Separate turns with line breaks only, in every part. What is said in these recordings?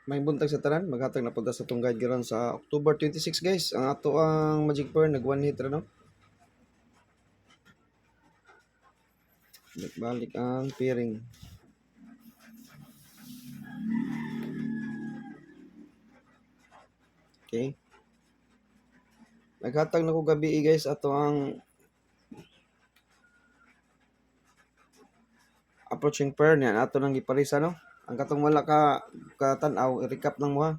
May buntag sa tanan, maghatag na punta sa tong guide garon sa October 26 guys. Ang ato ang Magic Pearl nag 1 hit ra no. Balik ang pairing. Okay. Naghatag na ko gabi guys ato ang approaching pair niyan ato nang giparisa no. Ang katong wala ka tan-aw, recap lang mo ha.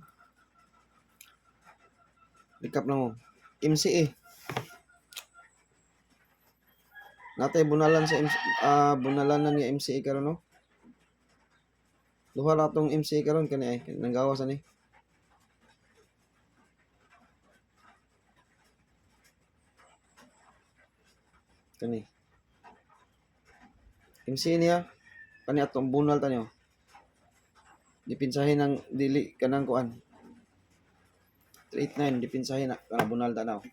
Recap lang mo. MCA. Natay bunalan sa bunalanan ni MCA karon no. Duha ra tong MCA karon kani ay nanggawas ani. Kani. MCA niya kani atong bunal tanyo. Dipinsahin ng dili kanang kuan. 389 dipinsahin na kana bunal tanaw.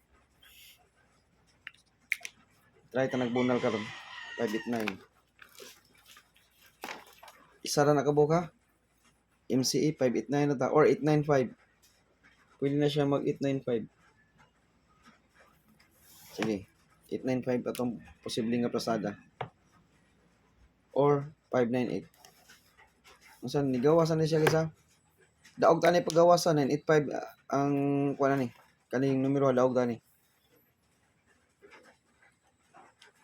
Try ta nagbunal karon. 589. Isa ra nakabuka. MCA 589 na ta or 895. Pwede na siya mag 895. Sige. 895 atong posibleng nga plasada. Or 598. Unsan ni gawasan na siya kisa? Daog tani paggawasan 985 ang kuan ni. Kaning numero daog tani.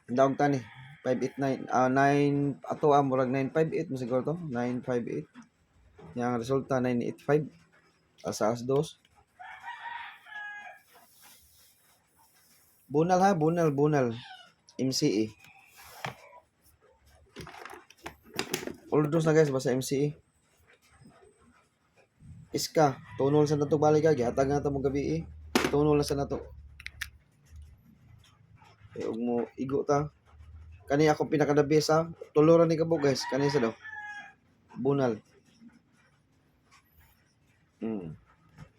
Daog tani 589 9 ato murag 958 mo siguro to 958 yang resulta 985 asas 2 bunal ha bunal MCE all dos na guys basta MCE iska tunol sa nato balik kag hatag na ta mo gabi tunol na sa nato ug mo igo ta kani ako pinaka the best ha tuloran ni kabo guys kani sa daw bunal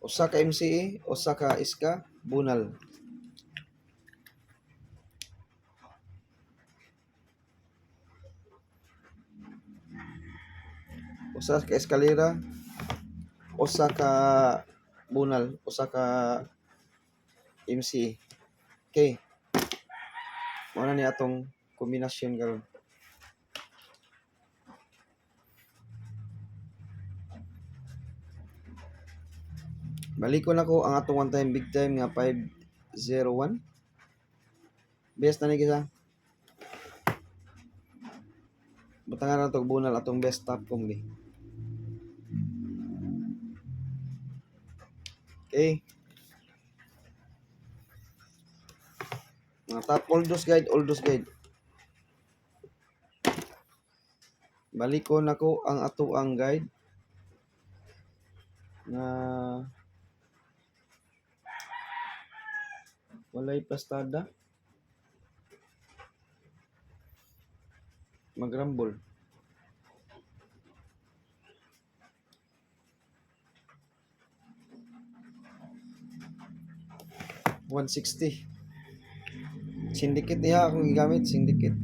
usa ka MCE usa ka iska bunal usa ka eskalera usa ka bunal usa ka MCE okay mo na ni atong kombinasyon karon balikon ako ang atong one time big time nga 501 best na ni kisa butangan na to bunal atong best top combi okay mga top all those guide balikon ako ang ato ang guide na walay plastada magrambol $160 syndicate niya akong gigamit syndicate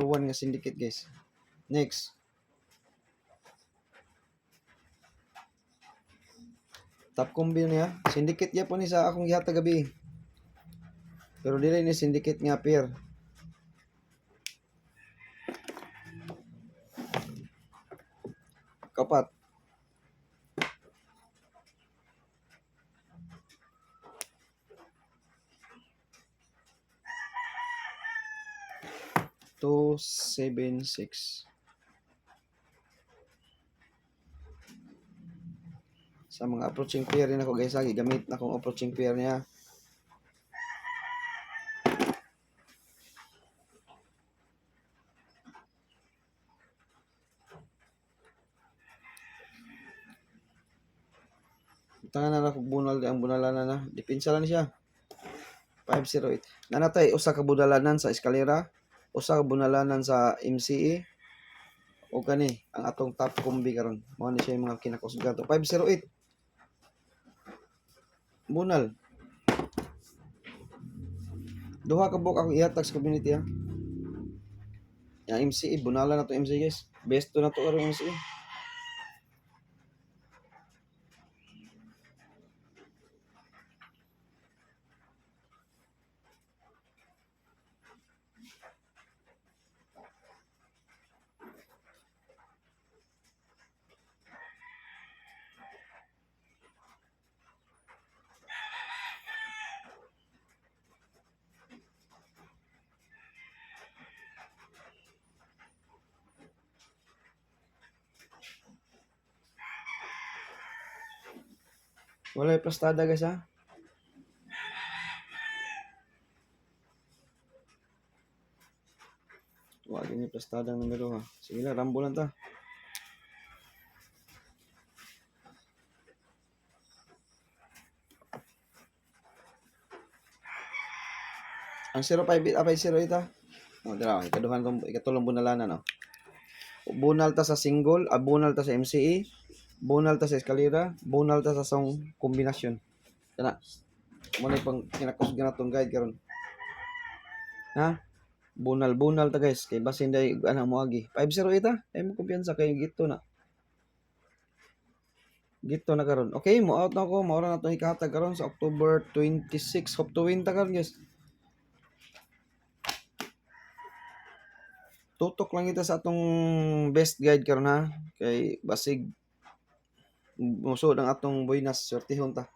one nga syndicate guys next top combi niya syndicate niya po ni sa akong gihatag gabi pero dili ni syndicate nga pair kapat two 7-6 sa mga approaching pair rin ako guys gamit na akong approaching pair niya tangan na bunal ang bunalanan na dipinsa lang siya 508 nanatay usa ka bunalanan sa eskalera usa ka bunalanan sa MCE o kani ang atong top combi karon mao ni siya yung mga kinakusgan to 508 bunal Duha ka book ako ihatag sa community ha. Yang MCE, bunala na to MCE guys. Best to na to karong MCE. Wala yung plastada guys ha. Wala yung plastada ng numero ha. Sige lang, rambo lang ta. Ang 05 apay 08 ha. O, dira, ikaduhan kong ikatulong bunalanan, no? Bunal ta sa single, bunal ta sa MCE, bunal ta sa eskalera, bunal ta sa song kombinasyon. Kana, muna pang kinakusga na tong guide karon. Ha? Bunal ta guys, kay basin day ana mo agi. 508 ha, ay mo kumpiyansa kay gito na. Gito na karon. Okay, mo out na ako, maura na to ikahatag karon sa October 26. Hope to win ta karon guys. Tutok lang kita sa atong best guide karon ha. Kay basig musod ang atong buenas sortihon ta.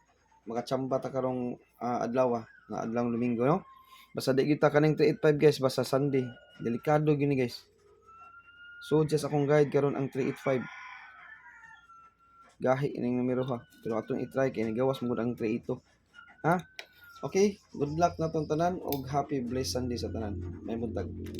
Makachamba ta karong adlaw nga adlaw Domingo no. Basta di kita kaning 385 guys, basta Sunday. Delikado gini guys. So just akong guide karon ang 385. Gahi ining numero ha. Pero atong i-try kay gawas mo ang 382. Ha? Okay, good luck na tong tanan og happy blessed Sunday sa tanan. May buntag.